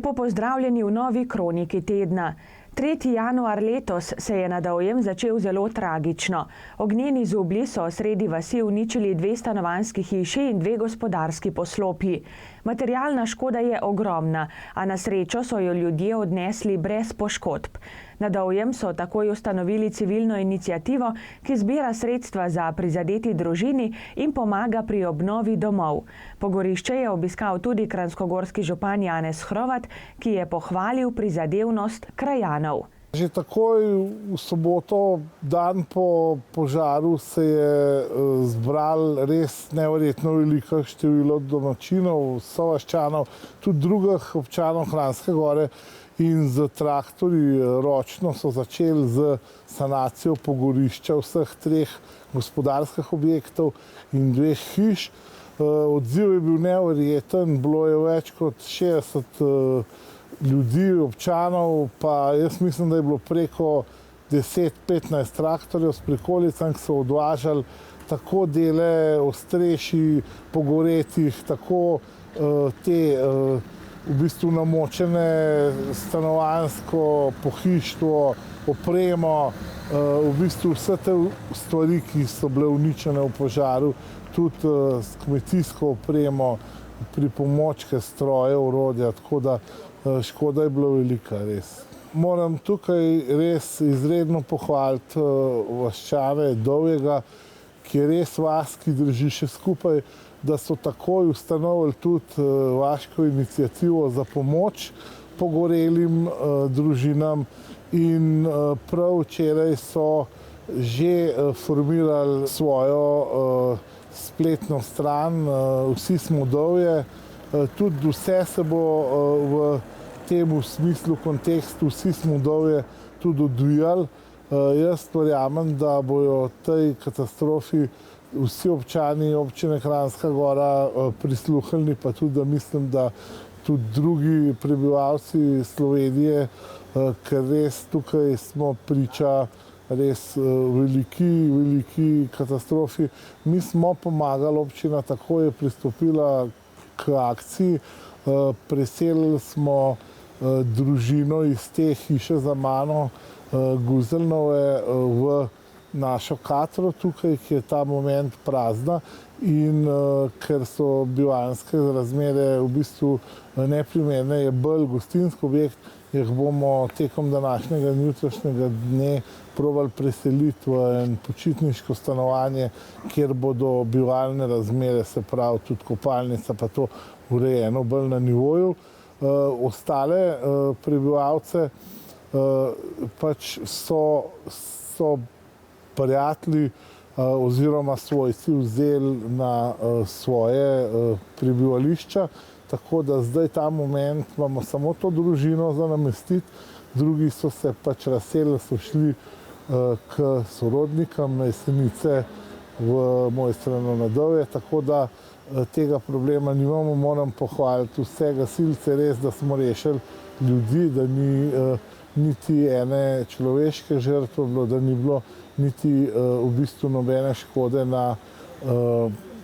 Lepo pozdravljeni v novi kroniki tedna. 3. januar letos se je na Dovjem začel zelo tragično. Ognjeni zublji so sredi vasi uničili 2 stanovanjski hiši in 2 gospodarski poslopji. Materialna škoda je ogromna, a na srečo so jo ljudje odnesli brez poškodb. Na Dovjem so takoj ustanovili civilno iniciativo, ki zbira sredstva za prizadeti družini in pomaga pri obnovi domov. Pogorišče je obiskal tudi kranjskogorski župan Janez Hrovat, ki je pohvalil prizadevnost krajanov. Že takoj v soboto, dan po požaru, se je zbralo res neverjetno veliko število domačinov, sovaščanov, tudi drugih občanov Kranjske Gore, in z traktorji ročno so začeli z sanacijo pogorišča vseh 3 gospodarskih objektov in 2 hiš. Odziv je bil neverjeten, bilo je več kot 60 ljudi, občanov, pa jaz mislim, da je bilo preko 10-15 traktorjev s prikolicami, ki so odvažali tako dele ostrešij pogoretih, tako te v bistvu namočene stanovanjsko pohištvo, opremo, v bistvu vse te stvari, ki so bile uničene v požaru, tudi s kmetijsko opremo, pripomočke, stroje, orodja, tako da škoda je bila velika, res. Moram tukaj res izredno pohvaliti vaščane Dovjega, ki je res vas, ki drži še skupaj, da so takoj ustanovili tudi vaško inicijativo za pomoč pogorelim družinam in prav včeraj so že formirali svojo spletno stran Vsi smo Dovje. Tudi vse se bo v tem smislu, kontekstu Vsi smo Dovje tudi odvijali. Jaz verjamem, da bojo tej katastrofi vsi občani občine Kranjska Gora prisluhnili, pa tudi, da mislim, da tudi drugi prebivalci Slovenije, ker res tukaj smo priča res veliki katastrofi. Mi smo pomagali, občina tako je pristopila k akciji, preselili smo družino iz te hiše za mano, Guzelnove, v našo Katro tukaj, ki je ta moment prazna, in ker so bivanjske razmere v bistvu neprimerne, je bolj gostinski objekt, jih bomo tekom današnjega in jutrišnjega dne probali preseliti v en počitniško stanovanje, kjer bodo bivalne razmere, se pravi tudi kopalnica, pa to urejeno bolj na nivoju. Ostale prebivalce pač so prijatelji oziroma svojci vzeli na svoje prebivališča, tako da zdaj ta moment imamo samo to družino za namestiti, drugi so se pač razselili, so šli k sorodnikom na Jesenice v Mojstrano na Dovje, tako da tega problema nimamo. Moram pohvaliti vse gasilce, res, da smo rešili ljudi, da ni niti ene človeške žrtve bilo, da ni bilo niti v bistvu nobene škode na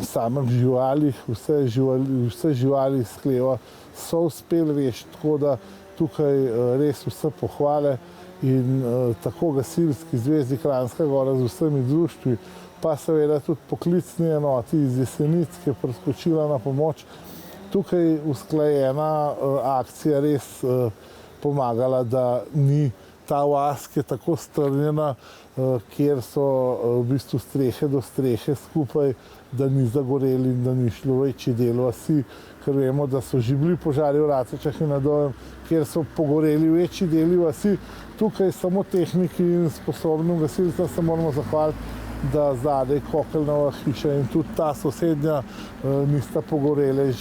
samih živalih. Vse živali iz hleva so uspeli rešiti, tako da tukaj res vse pohvale in tako Gasilski zvezi Kranjska Gora z vsemi društvi, pa seveda tudi poklicni enoti iz Jesenic, ki je priskočila na pomoč. Tukaj usklajena akcija res pomagala, da ni ta vas, ki je tako strnjena, kjer so v bistvu strehe do strehe skupaj, da ni zagoreli in da ni šlo večji del vasi, ker vemo, da so že bili požari v Racečah in na Dovjem, kjer so pogoreli večji deli vasi. Tukaj samo tehniki in sposobnim gasilcem se moramo zahvaliti, da zadaj Kokeljnova hiša in tudi ta sosednja nista pogorele.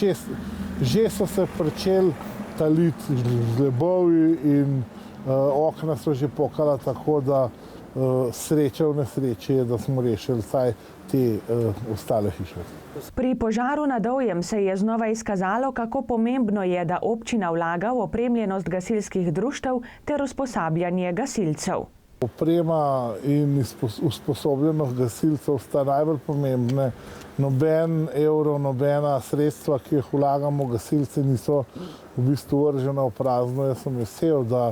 Že so se pričeli taliti žlebovi in okna so že pokala, tako da sreča v nesreči je, da smo rešili vsaj te ostale hiše. Pri požaru na Dovjem se je znova izkazalo, kako pomembno je, da občina vlaga v opremljenost gasilskih društev ter usposabljanje gasilcev. Oprema in usposobljenost gasilcev sta najbolj pomembne noben evro, nobena sredstva, ki jih vlagamo, gasilci niso v bistvu vržena v prazno. Jaz sem vesel, da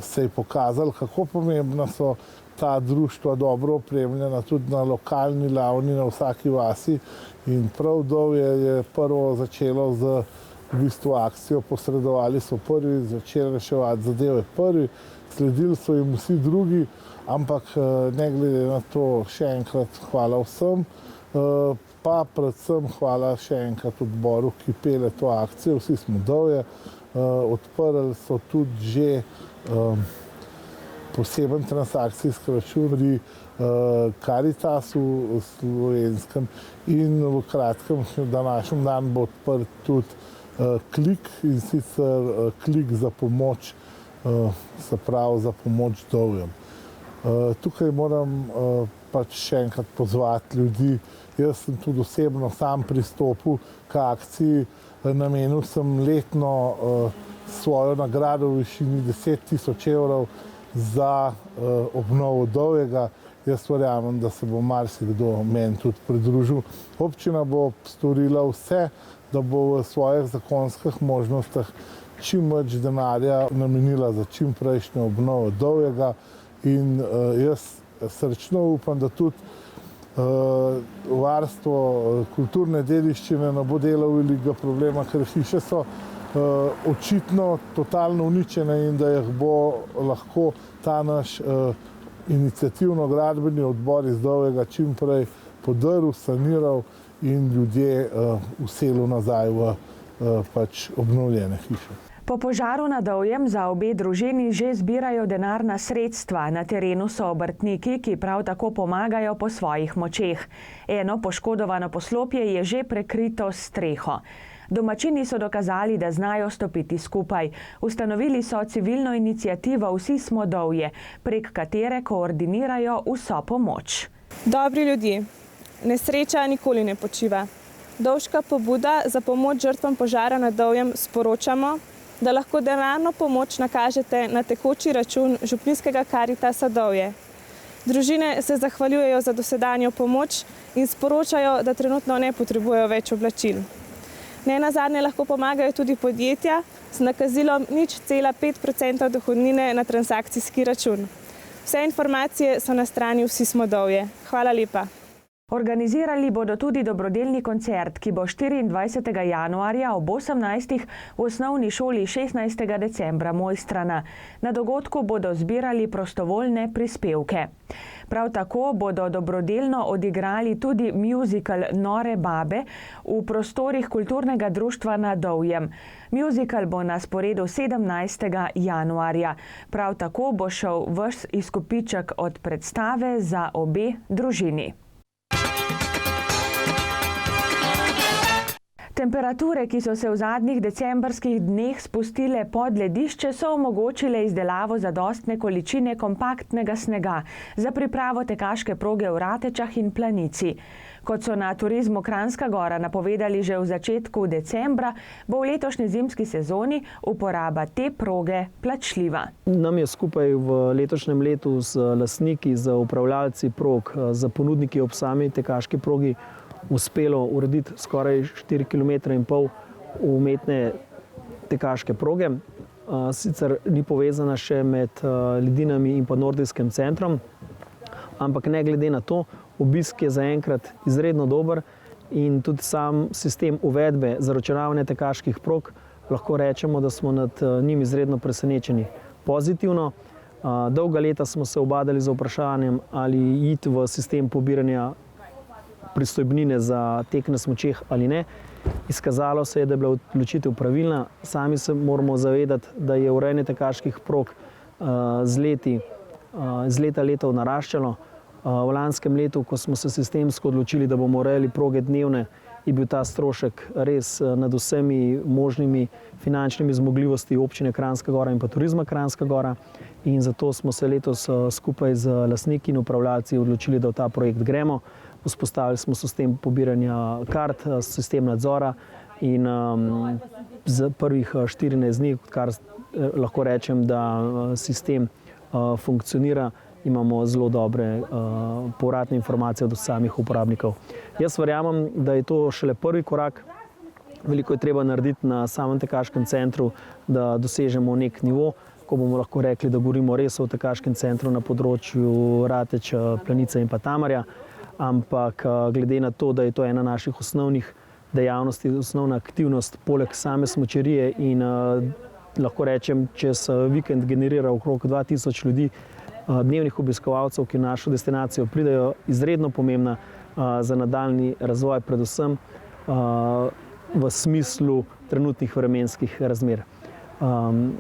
se je pokazalo, kako pomembna so ta društva, dobro opremljena tudi na lokalni ravni, na vsaki vasi. In prav Dovje je prvo začelo z v bistvu akcijo, posredovali so prvi, začeli reševati zadeve prvi, sledili so jim vsi drugi, ampak ne glede na to še enkrat hvala vsem, pa predvsem hvala še enkrat odboru, ki pelje to akcijo. Vsi smo Dovje, odprli so tudi že poseben transakcijski račun pri Karitasu slovenskem in v kratkem današnjem dan bo odprt tudi Klik, in sicer Klik za pomoč, se pravi za pomoč Dovjem. Tukaj moram pač še enkrat pozvati ljudi. Jaz sem tudi osebno sam pristopil k akciji, namenil sem letno svojo nagrado v višini 10 000 evrov za obnovo Dovjega. Jaz verjamem, da se bo marsikdo meni tudi pridružil. Občina bo storila vse, da bo v svojih zakonskih možnostih čim več denarja namenila za čim prejšnjo obnovo Dovjega. In jaz srčno upam, da tudi varstvo kulturne dediščine ne bo delalo velikega problema, ker hiše so očitno totalno uničene in da jih bo lahko ta naš iniciativno-gradbeni odbor iz Dovjega čim prej podrl, saniral in ljudje vselil nazaj v pač obnovljene hiše. Po požaru na Dovjem za obe družini že zbirajo denarna sredstva. Na terenu so obrtniki, ki prav tako pomagajo po svojih močeh. Eno poškodovano poslopje je že prekrito s streho. Domačini so dokazali, da znajo stopiti skupaj. Ustanovili so civilno iniciativo Vsi smo Dovje, prek katere koordinirajo vso pomoč. Dobri ljudje, nesreča nikoli ne počiva. Dovška pobuda za pomoč žrtvam požara na Dovjem sporočamo, da lahko denarno pomoč nakažete na tekoči račun župnijskega Karitasa Dovje. Družine se zahvaljujejo za dosedanjo pomoč in sporočajo, da trenutno ne potrebujejo več oblačil. Nenazadnje lahko pomagajo tudi podjetja z nakazilom 0,5% dohodnine na transakcijski račun. Vse informacije so na strani Vsi smo Dovje. Hvala lepa. Organizirali bodo tudi dobrodelni koncert, ki bo 24. januarja ob 18. v osnovni šoli 16. decembra Mojstrana. Na dogodku bodo zbirali prostovoljne prispevke. Prav tako bodo dobrodelno odigrali tudi muzikal Nore babe v prostorih kulturnega društva na Dovjem. Muzikal bo na sporedu 17. januarja. Prav tako bo šel ves izkupiček od predstave za obe družini. Temperature, ki so se v zadnjih decembrskih dneh spustile pod ledišče, so omogočile izdelavo zadostne količine kompaktnega snega za pripravo tekaške proge v Ratečah in Planici. Kot so na Turizmu Kranjska Gora napovedali že v začetku decembra, bo v letošnji zimski sezoni uporaba te proge plačljiva. Nam je skupaj v letošnjem letu z lastniki, z upravljalci prog, z ponudniki ob sami tekaški progi uspelo urediti skoraj 4,5 km umetne tekaške proge. Sicer ni povezana še med Ledinami in pa Nordijskim centrom, ampak ne glede na to, obisk je zaenkrat izredno dober in tudi sam sistem uvedbe zaračunavanja tekaških prog, lahko rečemo, da smo nad njim izredno presenečeni. Pozitivno, dolga leta smo se ubadali z vprašanjem, ali iti v sistem pobiranja pristojbnine za tek na smučeh ali ne. Izkazalo se je, da je bila odločitev pravilna. Sami se moramo zavedati, da je urejanje tekaških prog z leta letov naraščalo. V lanskem letu, ko smo se sistemsko odločili, da bomo urejali proge dnevne, je bil ta strošek res nad vsemi možnimi finančnimi zmogljivosti občine Kranjska Gora in pa Turizma Kranjska Gora. In zato smo se letos skupaj z lastniki in upravljalci odločili, da v ta projekt gremo. Vzpostavili smo sistem pobiranja kart, sistem nadzora in za prvih 14 dni, kar lahko rečem, da sistem funkcionira, imamo zelo dobre povratne informacije od samih uporabnikov. Jaz verjamem, da je to šele prvi korak. Veliko je treba narediti na samem tekaškem centru, da dosežemo nek nivo, ko bomo lahko rekli, da govorimo res o tekaškem centru na področju Rateč, Planice in pa Tamarja. Ampak glede na to, da je to ena naših osnovnih dejavnosti, osnovna aktivnost poleg same smučarije in lahko rečem, čez vikend generira okrog 2000 ljudi, dnevnih obiskovalcev, ki v našo destinacijo pridejo, izredno pomembna za nadaljnji razvoj, predvsem v smislu trenutnih vremenskih razmer.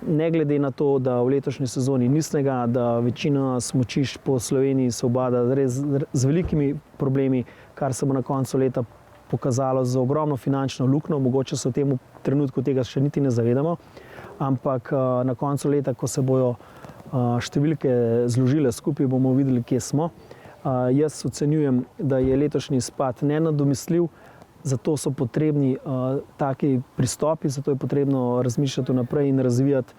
Ne glede na to, da v letošnji sezoni ni snega, da večina smučišč po Sloveniji se ubada res z velikimi problemi, kar se bo na koncu leta pokazalo z ogromno finančno luknjo, mogoče se v tem trenutku tega še niti ne zavedamo, ampak na koncu leta, ko se bojo številke zložile skupaj, bomo videli, kje smo. Jaz ocenjujem, da je letošnji izpad nenadomestljiv, zato so potrebni taki pristopi, zato je potrebno razmišljati naprej in razvijati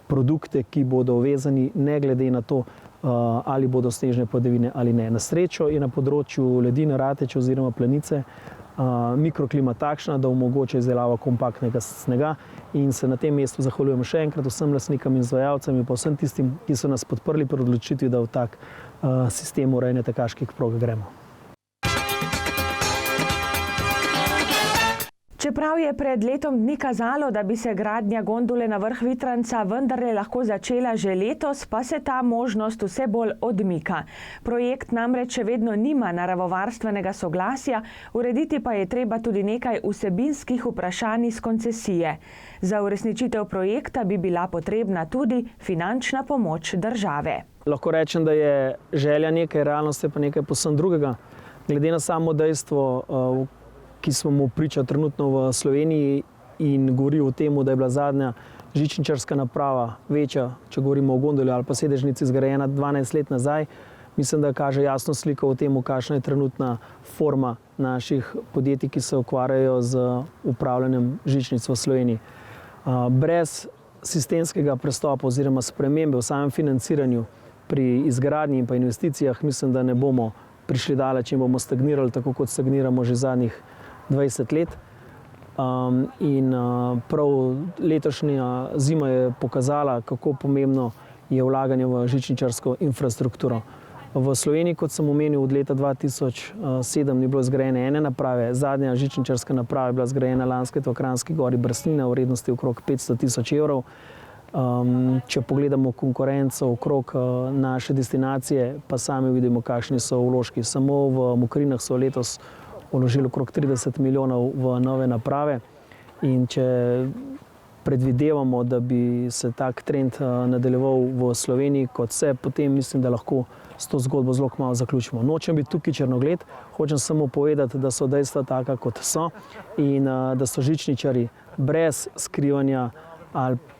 produkte, ki bodo vezani ne glede na to, ali bodo snežne padavine ali ne. Na srečo je na področju ledine Rateče oziroma Planice mikroklima takšna, da omogoča izdelavo kompaktnega snega in se na tem mestu zahvaljujemo še enkrat vsem lastnikom in izvajalcem in pa vsem tistim, ki so nas podprli pri odločitvi, da v tak sistem urejanja tekaških prog gremo. Čeprav je pred letom dni kazalo, da bi se gradnja gondole na vrh Vitranca vendarle lahko začela že letos, pa se ta možnost vse bolj odmika. Projekt namreč še vedno nima naravovarstvenega soglasja, urediti pa je treba tudi nekaj vsebinskih vprašanj iz koncesije. Za uresničitev projekta bi bila potrebna tudi finančna pomoč države. Lahko rečem, da je želja nekaj, realnost je pa nekaj povsem drugega. Glede na samo dejstvo, ki smo mu priča trenutno v Sloveniji in govori o tem, da je bila zadnja žičničarska naprava večja, če govorimo o gondoli ali pa sedežnici, zgrajena 12 let nazaj, mislim, da kaže jasno sliko o tem, kakšna je trenutna forma naših podjetij, ki se ukvarjajo z upravljanjem žičnic v Sloveniji. Brez sistemskega prestopa oziroma spremembe v samem financiranju pri izgradnji in pa investicijah mislim, da ne bomo prišli daleč in bomo stagnirali tako, kot stagniramo že zadnjih 20 let. Prav letošnja zima je pokazala, kako pomembno je vlaganje v žičničarsko infrastrukturo. V Sloveniji, kot sem omenil, od leta 2007 ni bilo zgrajene ene naprave. Zadnja žičničarska naprava je bila zgrajena lansko leto v Kranjski Gori Brstnina v vrednosti okrog 500 000 evrov. Če pogledamo konkurenco okrog naše destinacije, pa sami vidimo, kakšni so vložki. Samo v Mokrinah so letos vložili okrog 30 milijonov v nove naprave in če predvidevamo, da bi se tak trend nadaljeval v Sloveniji kot se, potem mislim, da lahko s to zgodbo zelo kmalu zaključimo. Nočem biti tukaj črnogled, hočem samo povedati, da so dejstva taka, kot so in da so žičničarji brez skrivanja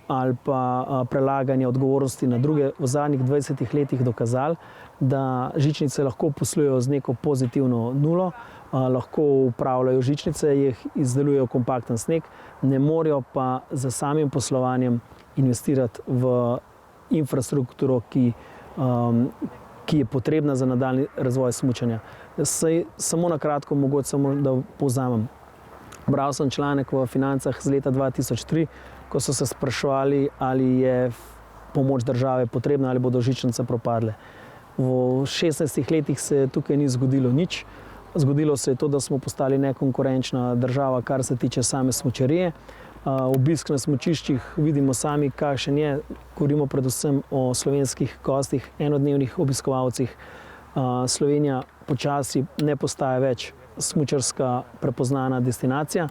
ali pa prelaganja odgovornosti na druge v zadnjih 20 letih dokazali, da žičnice lahko poslujejo z neko pozitivno nulo, lahko upravljajo žičnice, jih izdelujejo kompakten sneg, ne morejo pa za samim poslovanjem investirati v infrastrukturo, ki je potrebna za nadaljnji razvoj smučanja. Samo na kratko, mogoče samo da povzamem. Bral sem članek v Financah z leta 2003, ko so se spraševali, ali je pomoč države potrebna ali bodo žičnice propadle. V 16 letih se tukaj ni zgodilo nič. Zgodilo se je to, da smo postali nekonkurenčna država, kar se tiče same smučarije. Obisk na smučiščih vidimo sami, kakšen je. Govorimo predvsem o slovenskih gostih, enodnevnih obiskovalcih. Slovenija počasi ne postaja več smučarska prepoznana destinacija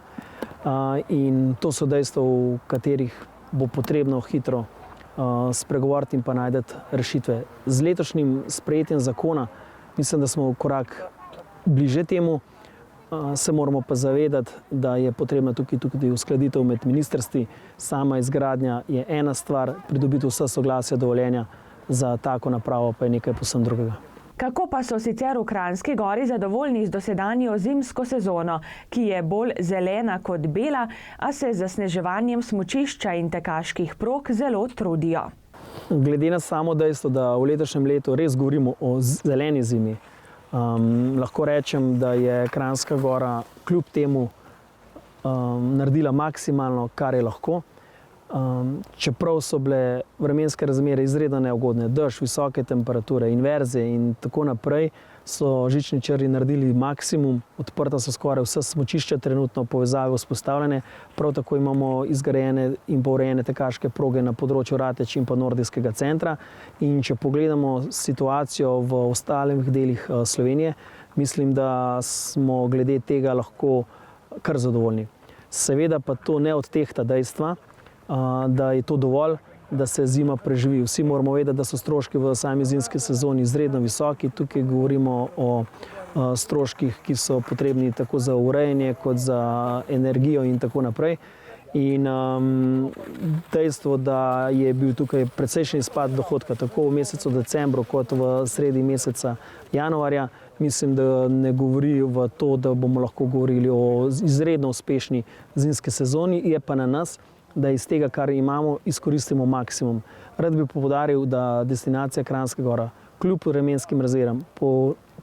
in to so dejstva, v katerih bo potrebno hitro spregovoriti in pa najti rešitve. Z letošnjim sprejetjem zakona mislim, da smo korak bliže temu, se moramo pa zavedati, da je potrebna tukaj tudi uskladitev med ministrstvi. Sama izgradnja je ena stvar, pridobiti vsa soglasja, dovoljenja za tako napravo pa je nekaj povsem drugega. Kako pa so sicer v Kranjski Gori zadovoljni z dosedanjo zimsko sezono, ki je bolj zelena kot bela, a se z zasneževanjem smučišča in tekaških prog zelo trudijo? Glede na samo dejstvo, da v letošnjem letu res govorimo o zeleni zimi, lahko rečem, da je Kranjska Gora kljub temu naredila maksimalno, kar je lahko. Čeprav so bile vremenske razmere izredno neugodne, dež, visoke temperature, inverze in tako naprej, so žični črvi naredili maksimum, odprta so skoraj vse smučišča, trenutno povezave vzpostavljene, prav tako imamo izgrajene in pa urejene tekaške proge na področju Rateč in pa Nordijskega centra. In če pogledamo situacijo v ostalih delih Slovenije, mislim, da smo glede tega lahko kar zadovoljni. Seveda pa to ne odtehta dejstva, da je to dovolj, da se zima preživi. Vsi moramo vedeti, da so stroški v sami zimski sezoni izredno visoki. Tukaj govorimo o stroških, ki so potrebni tako za urejanje, kot za energijo in tako naprej. In dejstvo, da je bil tukaj precejšnji izpad dohodka tako v mesecu decembru, kot v sredi meseca januarja, mislim, da ne govori v to, da bomo lahko govorili o izredno uspešni zimski sezoni. Je pa na nas, da iz tega, kar imamo, izkoristimo maksimum. Rad bi poudaril, da destinacija Kranjska Gora kljub vremenskim razmeram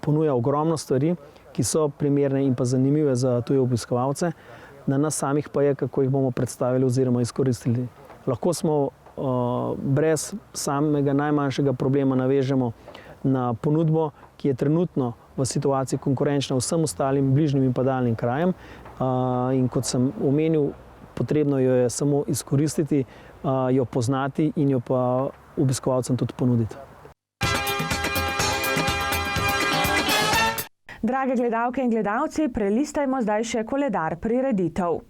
ponuja ogromno stvari, ki so primerne in pa zanimive za tuje obiskovalce. Na nas samih pa je, kako jih bomo predstavili oziroma izkoristili. Lahko smo brez samega najmanjšega problema navežemo na ponudbo, ki je trenutno v situaciji konkurenčna vsem ostalim bližnjim in pa daljnim krajem. In kot sem omenil, potrebno jo je samo izkoristiti, jo poznati in jo pa obiskovalcem tudi ponuditi. Drage gledalke in gledalci, prelistajmo zdaj še koledar prireditev.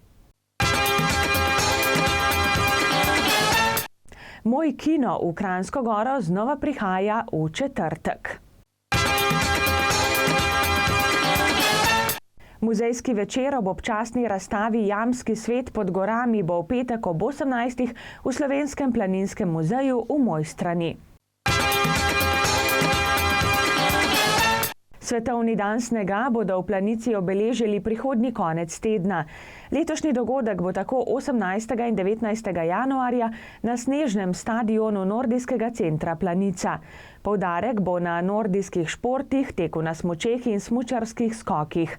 Moj kino v Kranjsko Goro znova prihaja v četrtek. Muzejski večer ob občasni razstavi Jamski svet pod gorami bo v petek ob 18. v Slovenskem planinskem muzeju v Mojstrani. Svetovni dan snega bodo v Planici obeležili prihodnji konec tedna. Letošnji dogodek bo tako 18. in 19. januarja na snežnem stadionu Nordijskega centra Planica. Poudarek bo na nordijskih športih, teku na smučeh in smučarskih skokih.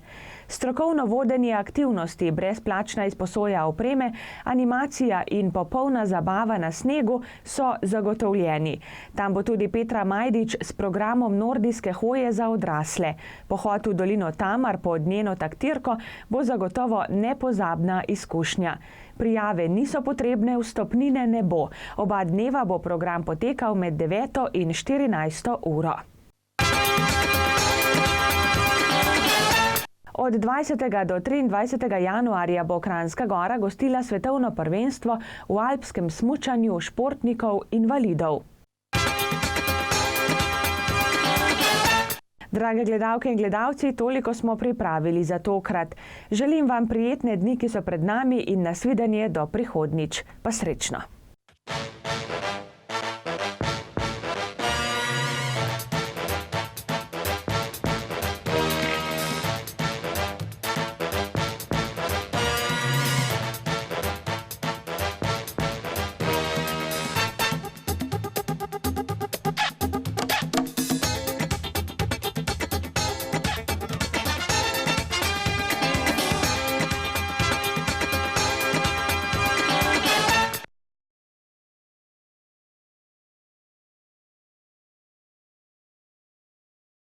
Strokovno vodenje aktivnosti, brezplačna izposoja opreme, animacija in popolna zabava na snegu so zagotovljeni. Tam bo tudi Petra Majdič s programom nordijske hoje za odrasle. Pohod v dolino Tamar pod njeno taktirko bo zagotovo nepozabna izkušnja. Prijave niso potrebne, vstopnine ne bo. Oba dneva bo program potekal med 9. in 14. uro. Od 20. do 23. januarja bo Kranjska Gora gostila svetovno prvenstvo v alpskem smučanju športnikov invalidov. Drage gledalke in gledalci, toliko smo pripravili za tokrat. Želim vam prijetne dni, ki so pred nami in nasvidenje do prihodnjič. Pa srečno!